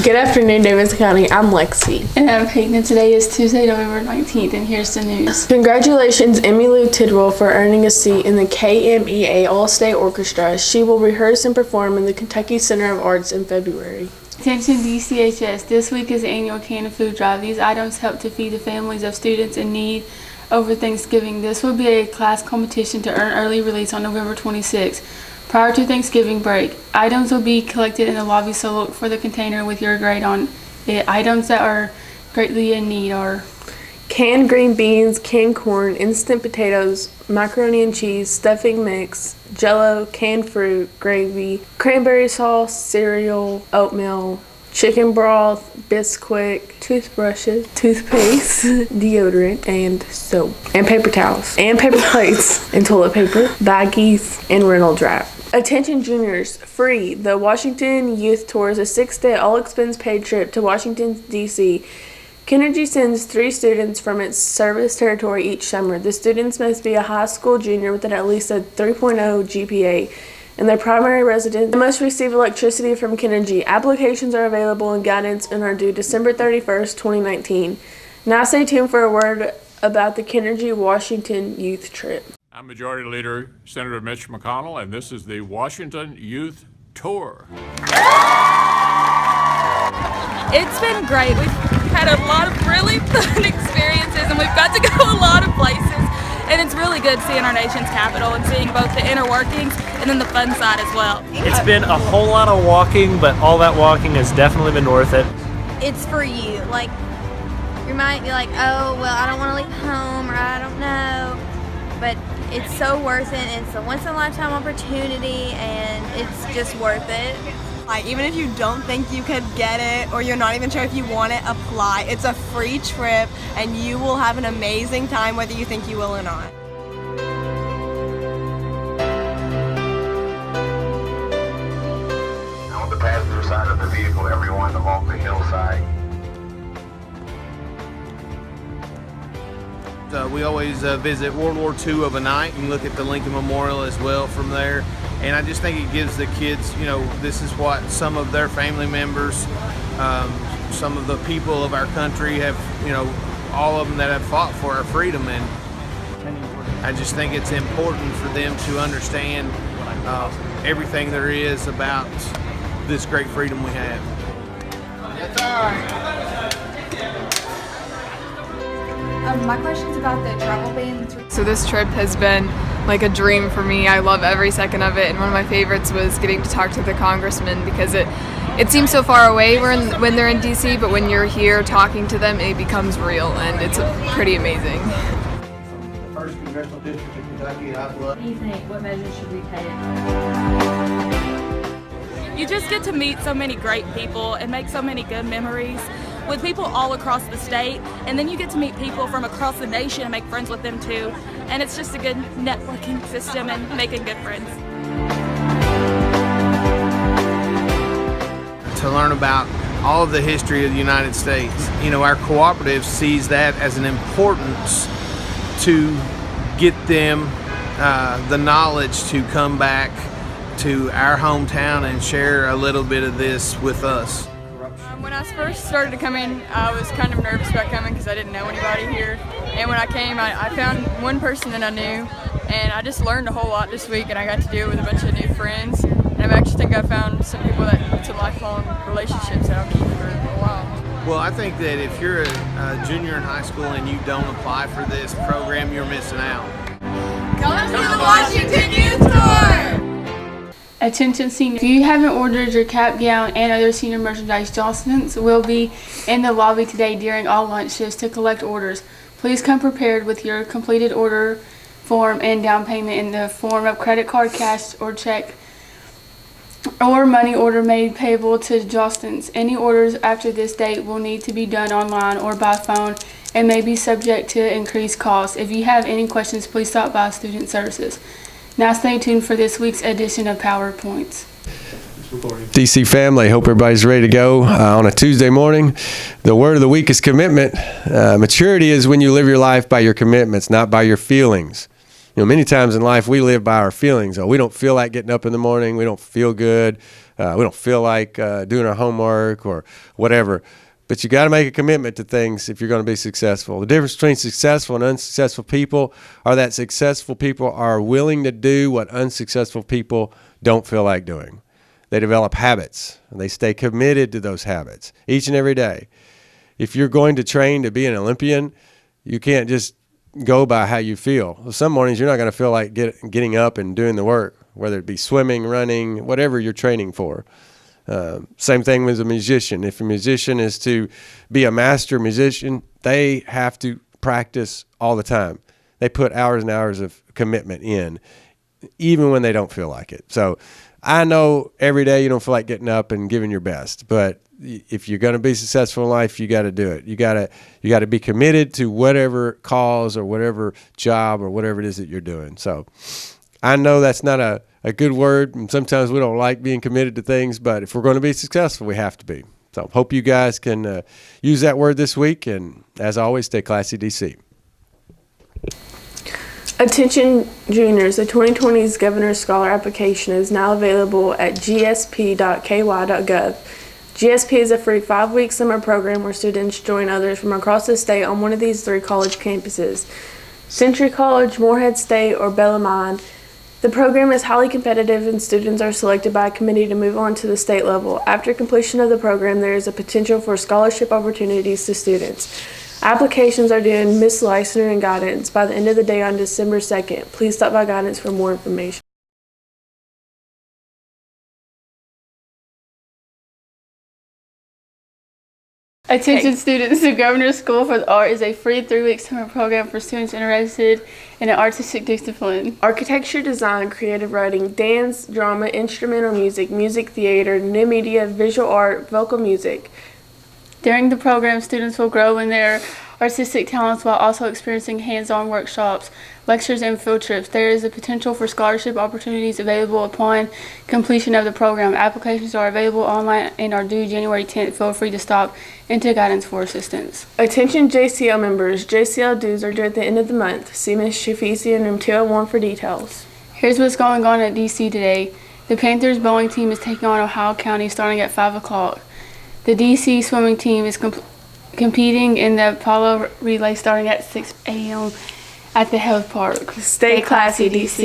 Good afternoon, Davis County. I'm Lexi. And I'm Peyton, and today is Tuesday, November 19th, and here's the news. Congratulations, Emmylou Tidwell, for earning a seat in the KMEA All-State Orchestra. She will rehearse and perform in the Kentucky Center of Arts in February. Attention DCHS, this week is the annual Can of Food Drive. These items help to feed the families of students in need over Thanksgiving. This will be a class competition to earn early release on November 26th. Prior to Thanksgiving break, items will be collected in the lobby, so look for the container with your grade on it. Items that are greatly in need are canned green beans, canned corn, instant potatoes, macaroni and cheese, stuffing mix, Jell-O, canned fruit, gravy, cranberry sauce, cereal, oatmeal, chicken broth, Bisquick, toothbrushes, toothpaste, deodorant, and soap, and paper towels, and paper plates, and toilet paper, baggies, and Reynolds wrap. Attention juniors, free. The Washington Youth Tour is a 6-day all-expense-paid trip to Washington, D.C. Kennergy sends 3 students from its service territory each summer. The students must be a high school junior with at least a 3.0 GPA and their primary residence. They must receive electricity from Kennergy. Applications are available in guidance and are due December 31st, 2019. Now stay tuned for a word about the Kennergy Washington Youth Trip. I'm Majority Leader Senator Mitch McConnell, and this is the Washington Youth Tour. It's been great. We've had a lot of really fun experiences, and we've got to go a lot of places. And it's really good seeing our nation's capital and seeing both the inner workings and then the fun side as well. It's been a whole lot of walking, but all that walking has definitely been worth it. It's for you. Like, you might be like, oh, well, I don't want to leave home, or I don't know. But it's so worth it. It's a once-in-a-lifetime opportunity, and it's just worth it. Like, even if you don't think you could get it, or you're not even sure if you want it, apply. It's a free trip, and you will have an amazing time whether you think you will or not. On the passenger side of the vehicle, everyone along the hillside. We always visit World War II of a night and look at the Lincoln Memorial as well from there. And I just think it gives the kids, this is what some of their family members, some of the people of our country have, all of them that have fought for our freedom. And I just think it's important for them to understand everything there is about this great freedom we have. That's all right. My question's about the travel ban. So this trip has been like a dream for me. I love every second of it, and one of my favorites was getting to talk to the congressman, because it seems so far away when they're in DC, but when you're here talking to them, it becomes real, and it's pretty amazing. From the 1st Congressional District of Kentucky, what do you think? What measures should we take? You just get to meet so many great people and make so many good memories with people all across the state, and then you get to meet people from across the nation and make friends with them too, and it's just a good networking system and making good friends. To learn about all of the history of the United States. Our cooperative sees that as an importance to get them the knowledge to come back to our hometown and share a little bit of this with us. When I first started to come in, I was kind of nervous about coming because I didn't know anybody here. And when I came, I found one person that I knew, and I just learned a whole lot this week, and I got to do it with a bunch of new friends. And I actually think I found some people that it's a lifelong relationships that I'll keep for a while. Well, I think that if you're a junior in high school and you don't apply for this program, you're missing out. Come to the Washington Youth Tour! Attention seniors, if you haven't ordered your cap, gown, and other senior merchandise, Johnson's will be in the lobby today during all lunch shifts to collect orders. Please come prepared with your completed order form and down payment in the form of credit card, cash, or check, or money order made payable to Johnson's. Any orders after this date will need to be done online or by phone and may be subject to increased costs. If you have any questions, please stop by Student Services. Now stay tuned for this week's edition of PowerPoints. DC family, hope everybody's ready to go on a Tuesday morning. The word of the week is commitment. Maturity is when you live your life by your commitments, not by your feelings. Many times in life we live by our feelings. We don't feel like getting up in the morning. We don't feel good. we don't feel like doing our homework or whatever. But you got to make a commitment to things if you're going to be successful. The difference between successful and unsuccessful people are that successful people are willing to do what unsuccessful people don't feel like doing. They develop habits, and they stay committed to those habits each and every day. If you're going to train to be an Olympian, you can't just go by how you feel. Some mornings you're not going to feel like getting up and doing the work, whether it be swimming, running, whatever you're training for. Same thing with a musician. If a musician is to be a master musician, they have to practice all the time. They put hours and hours of commitment in, even when they don't feel like it. So I know every day you don't feel like getting up and giving your best, but if you're going to be successful in life, you got to do it. You got to be committed to whatever cause or whatever job or whatever it is that you're doing. So I know that's not a good word, and sometimes we don't like being committed to things, but if we're going to be successful, we have to be. So hope you guys can use that word this week, and as always, stay classy, DC. Attention juniors, the 2020's Governor's Scholar application is now available at gsp.ky.gov. GSP is a free 5-week summer program where students join others from across the state on one of these 3 college campuses: Century College, Morehead State, or Bellarmine. The program is highly competitive and students are selected by a committee to move on to the state level. After completion of the program, there is a potential for scholarship opportunities to students. Applications are due in Miss Leisner and Guidance by the end of the day on December 2nd. Please stop by Guidance for more information. Attention students, the Governor's School for the Art is a free 3-week summer program for students interested in an artistic discipline. Architecture, design, creative writing, dance, drama, instrumental music, music theater, new media, visual art, vocal music. During the program, students will grow in their artistic talents while also experiencing hands-on workshops, lectures, and field trips. There is a potential for scholarship opportunities available upon completion of the program. Applications are available online and are due January 10th. Feel free to stop into Guidance for assistance. Attention JCL members, JCL dues are due at the end of the month. See Ms. Shafisi in room 201 for details. Here's what's going on at DC today. The Panthers bowling team is taking on Ohio County starting at 5 o'clock. The DC swimming team is competing in the Polo relay starting at 6 a.m. at the health park. Stay classy, DC.